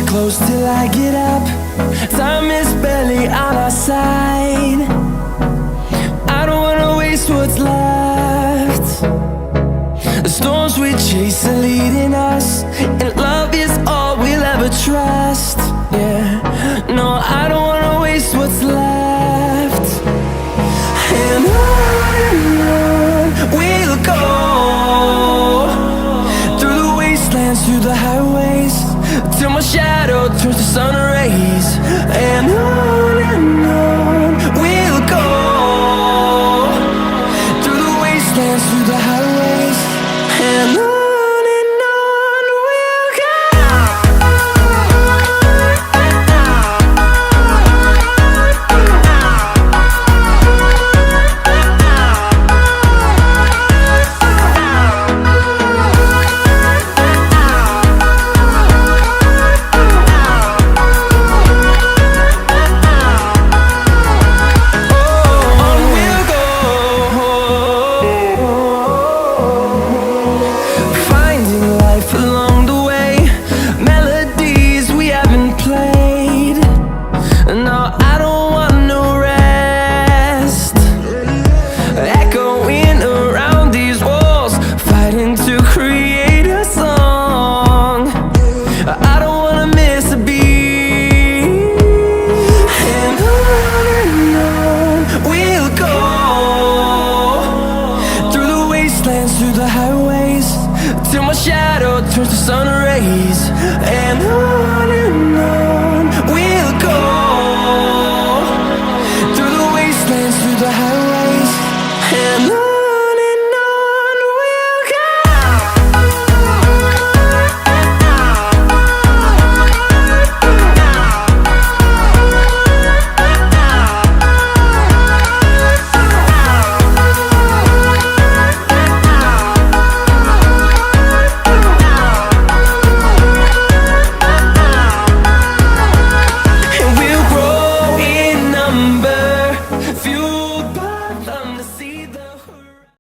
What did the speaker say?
Close till I get up. Time is barely on our side. I don't wanna waste what's left. The storms we chase are leading us, and love is all we'll ever trust. Yeah, no, I don't wanna waste what's left. And on we'll go, through the wastelands, through the highways, till my shadow turns to sun rays.